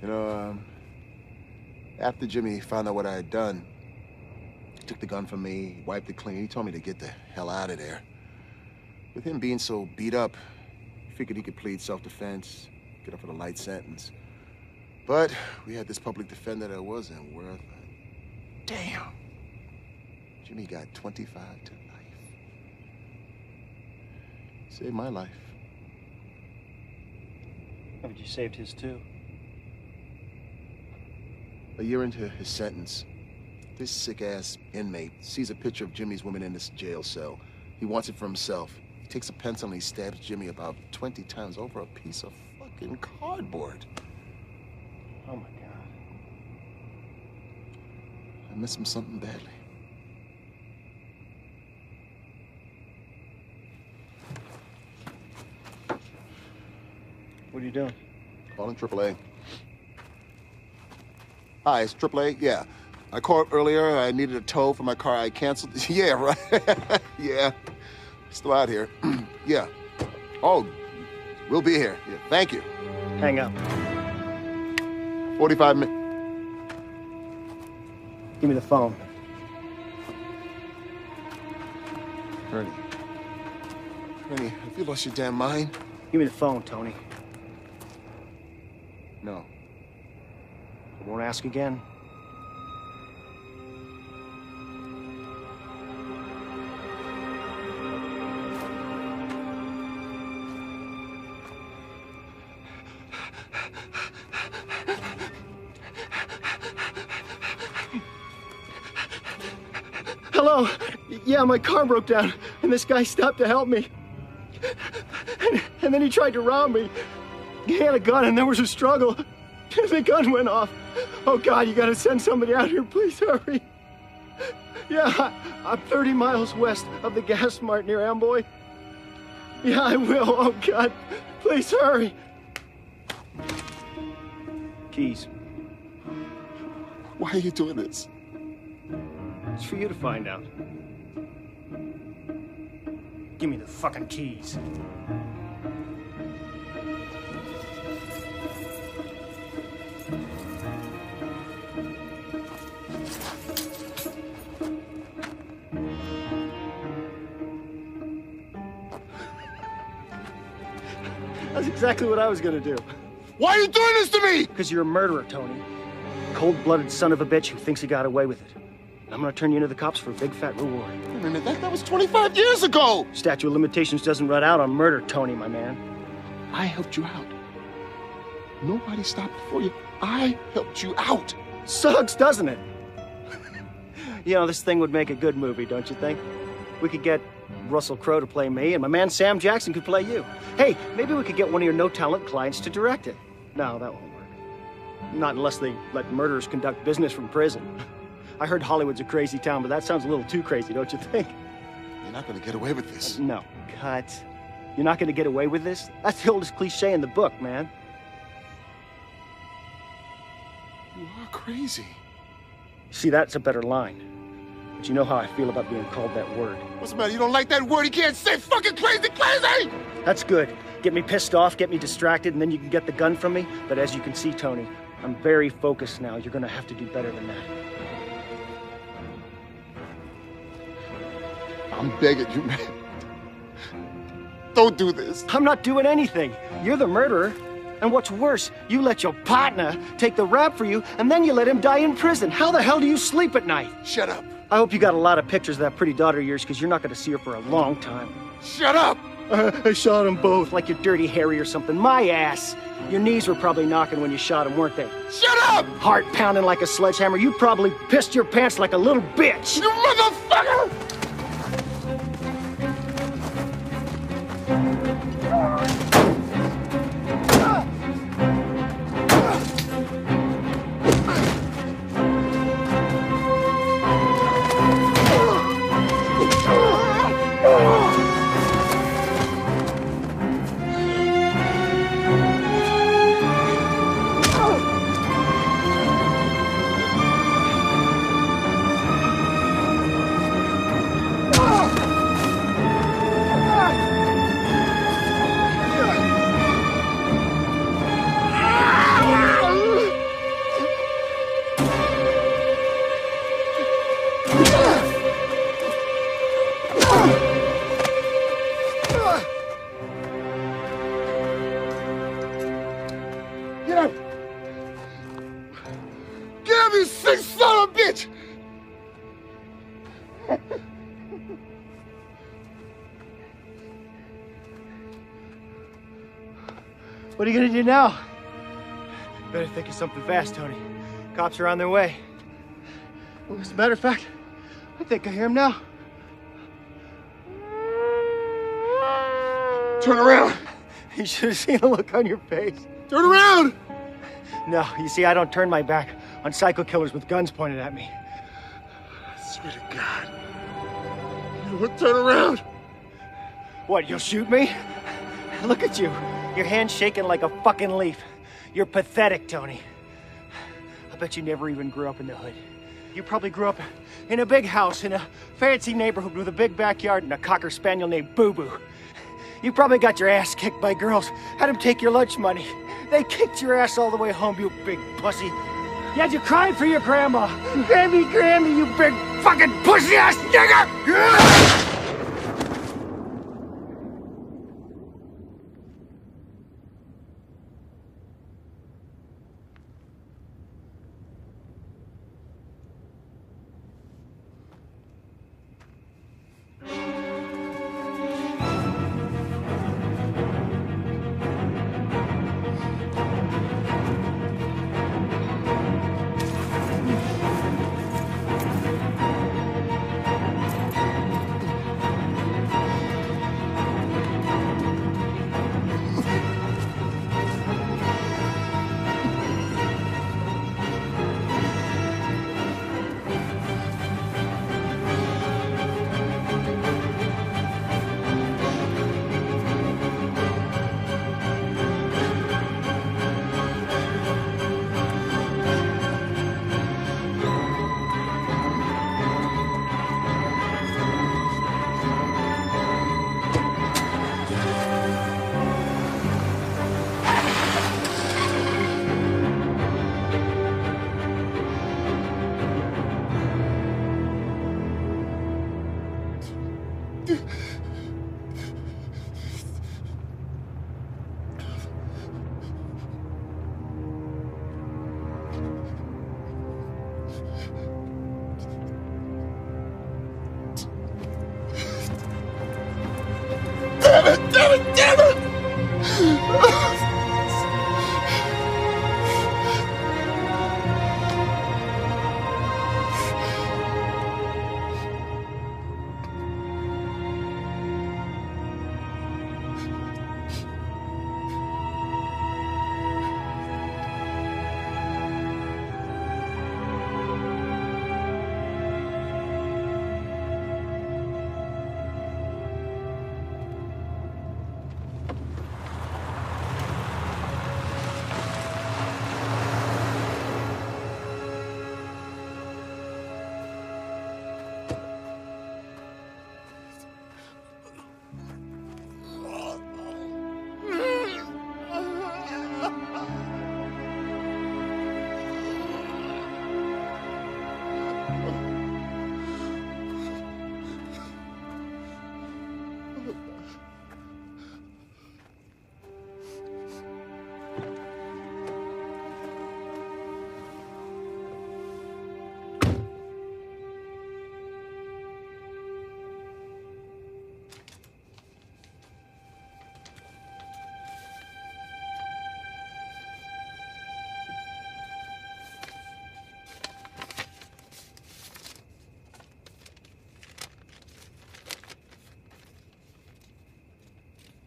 know, after Jimmy found out what I had done, he took the gun from me, wiped it clean. He told me to get the hell out of there. With him being so beat up, he figured he could plead self-defense, get up with a light sentence. But we had this public defender that wasn't worth a damn. Jimmy got 25 to life. Saved my life. But you saved his too. A year into his sentence, this sick-ass inmate sees a picture of Jimmy's woman in this jail cell. He wants it for himself. He takes a pencil and he stabs Jimmy about 20 times over a piece of fucking cardboard. Oh my God. I miss him something badly. What are you doing? Calling AAA. Hi, it's AAA. Yeah. I called earlier. I needed a tow for my car. I canceled. Yeah, right. Yeah. Still out here. Yeah. Oh, we'll be here. Yeah, thank you. Hang up. 45 minutes. Give me the phone. Ernie. Ernie, have you lost your damn mind? Give me the phone, Tony. No. I won't ask again. Hello? Yeah, my car broke down, and this guy stopped to help me. And then he tried to rob me. He had a gun, and there was a struggle. The gun went off. Oh, God, you gotta send somebody out here. Please hurry. Yeah, I'm 30 miles west of the gas mart near Amboy. Yeah, I will. Oh, God. Please hurry. Keys. Why are you doing this? It's for you to find out. Give me the fucking keys. That's exactly what I was gonna do. Why are you doing this to me? Because you're a murderer, Tony. Cold-blooded son of a bitch who thinks he got away with it. I'm gonna turn you into the cops for a big fat reward. Wait a minute, that was 25 years ago! Statute of limitations doesn't run out on murder, Tony, my man. I helped you out. Nobody stopped before you. I helped you out. Sucks, doesn't it? You know, this thing would make a good movie, don't you think? We could get Russell Crowe to play me, and my man Sam Jackson could play you. Hey, maybe we could get one of your no-talent clients to direct it. No, that won't work. Not unless they let murderers conduct business from prison. I heard Hollywood's a crazy town, but that sounds a little too crazy, don't you think? You're not gonna get away with this. No, cut. You're not gonna get away with this? That's the oldest cliche in the book, man. You are crazy. See, that's a better line. But you know how I feel about being called that word. What's the matter? You don't like that word? You can't say fucking crazy, crazy! That's good. Get me pissed off, get me distracted, and then you can get the gun from me. But as you can see, Tony, I'm very focused now. You're gonna have to do better than that. I'm begging you, man. Don't do this. I'm not doing anything. You're the murderer. And what's worse, you let your partner take the rap for you, and then you let him die in prison. How the hell do you sleep at night? Shut up. I hope you got a lot of pictures of that pretty daughter of yours, because you're not going to see her for a long time. Shut up! I shot them both, like you're Dirty Harry or something. My ass. Your knees were probably knocking when you shot him, weren't they? Shut up! Heart pounding like a sledgehammer. You probably pissed your pants like a little bitch. You motherfucker! What are you gonna do now? Better think of something fast, Tony. Cops are on their way. Well, as a matter of fact, I think I hear him now. Turn around! You should have seen the look on your face. Turn around! No, you see, I don't turn my back on psycho killers with guns pointed at me. I swear to God. You would turn around! What, you'll shoot me? Look at you. Your hand's shaking like a fucking leaf. You're pathetic, Tony. I bet you never even grew up in the hood. You probably grew up in a big house in a fancy neighborhood with a big backyard and a cocker spaniel named Boo Boo. You probably got your ass kicked by girls, had them take your lunch money. They kicked your ass all the way home, you big pussy. You had you crying for your grandma. Grammy, Grammy, you big fucking pussy-ass nigger! Damn it! Damn it! Damn it!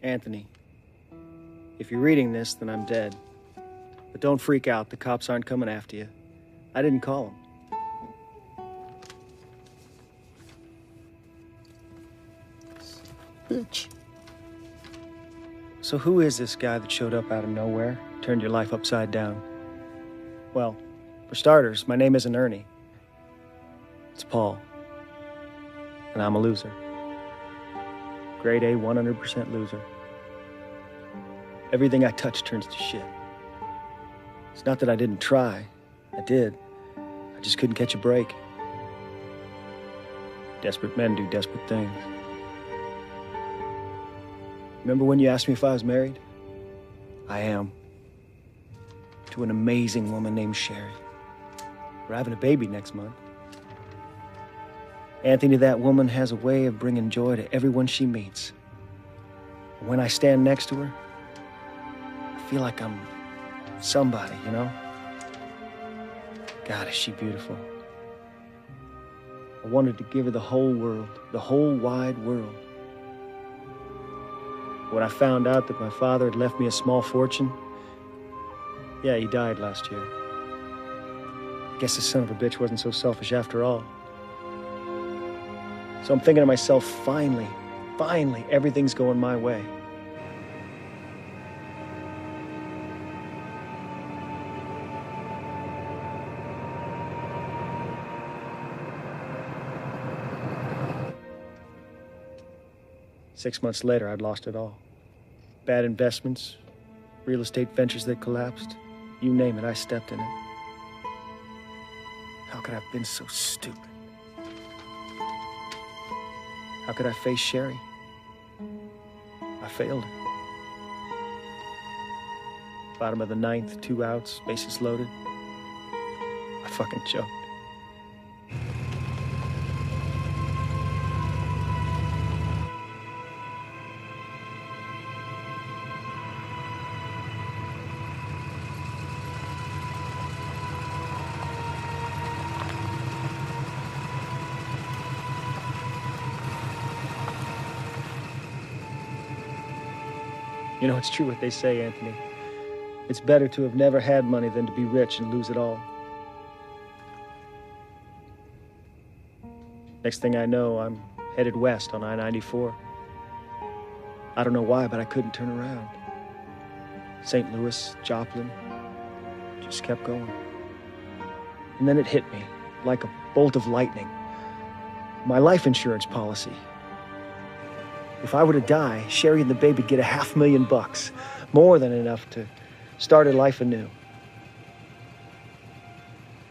Anthony, if you're reading this, then I'm dead. But don't freak out, the cops aren't coming after you. I didn't call them. Bitch. So who is this guy that showed up out of nowhere, turned your life upside down? Well, for starters, my name isn't Ernie. It's Paul. And I'm a loser. Grade A, 100% loser. Everything I touch turns to shit. It's not that I didn't try. I did. I just couldn't catch a break. Desperate men do desperate things. Remember when you asked me if I was married? I am. To an amazing woman named Sherry. We're having a baby next month. Anthony, that woman has a way of bringing joy to everyone she meets. And when I stand next to her, I feel like I'm somebody, you know? God, is she beautiful. I wanted to give her the whole world, the whole wide world. When I found out that my father had left me a small fortune, yeah, he died last year. Guess this son of a bitch wasn't so selfish after all. So I'm thinking to myself, finally, everything's going my way. Six months later, I'd lost it all. Bad investments, real estate ventures that collapsed. You name it, I stepped in it. How could I have been so stupid? How could I face Sherry? I failed her. Bottom of the ninth, 2 outs, bases loaded. I fucking choked. You know, it's true what they say, Anthony. It's better to have never had money than to be rich and lose it all. Next thing I know, I'm headed west on I-94. I don't know why, but I couldn't turn around. St. Louis, Joplin, just kept going. And then it hit me like a bolt of lightning. My life insurance policy. If I were to die, Sherry and the baby'd get $500,000, more than enough to start her life anew.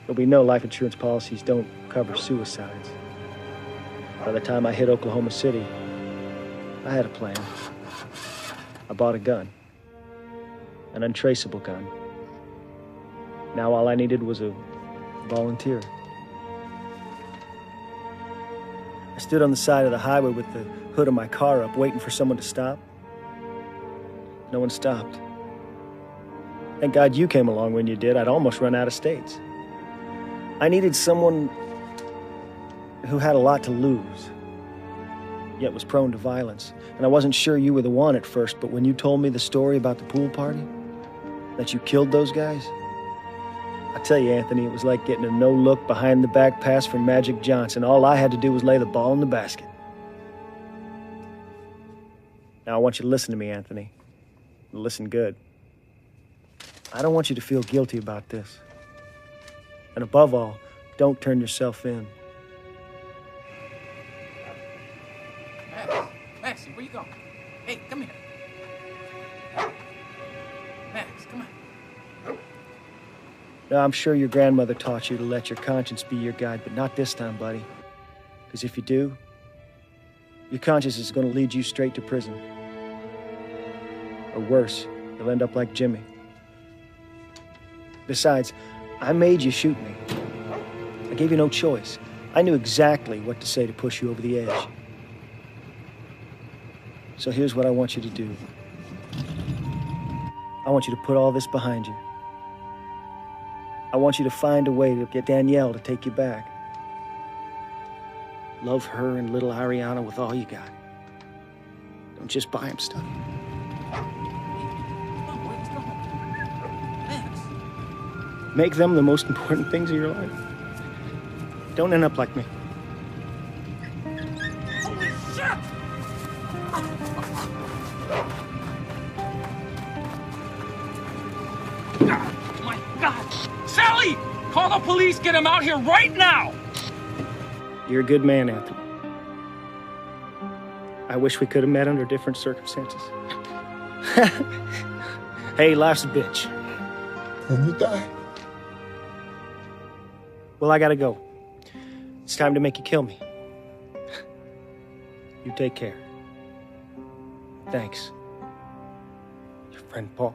But we know life insurance policies don't cover suicides. By the time I hit Oklahoma City, I had a plan. I bought a gun, an untraceable gun. Now all I needed was a volunteer. I stood on the side of the highway with the hood of my car up, waiting for someone to stop. No one stopped. Thank God you came along when you did. I'd almost run out of states. I needed someone who had a lot to lose, yet was prone to violence. And I wasn't sure you were the one at first, but when you told me the story about the pool party, that you killed those guys, I tell you, Anthony, it was like getting a no-look behind-the-back pass from Magic Johnson. All I had to do was lay the ball in the basket. Now, I want you to listen to me, Anthony. Listen good. I don't want you to feel guilty about this. And above all, don't turn yourself in. Max, where you going? Hey, come here. Max, come on. Now, I'm sure your grandmother taught you to let your conscience be your guide, but not this time, buddy. Because if you do, your conscience is going to lead you straight to prison. Or worse, you'll end up like Jimmy. Besides, I made you shoot me. I gave you no choice. I knew exactly what to say to push you over the edge. So here's what I want you to do. I want you to put all this behind you. I want you to find a way to get Danielle to take you back. Love her and little Ariana with all you got. Don't just buy him stuff. Make them the most important things of your life. Don't end up like me. Holy shit! Oh my God! Sally! Call the police! Get him out here right now! You're a good man, Anthony. I wish we could have met under different circumstances. Hey, life's a bitch. And you die? Well, I gotta go. It's time to make you kill me. You take care. Thanks. Your friend Paul.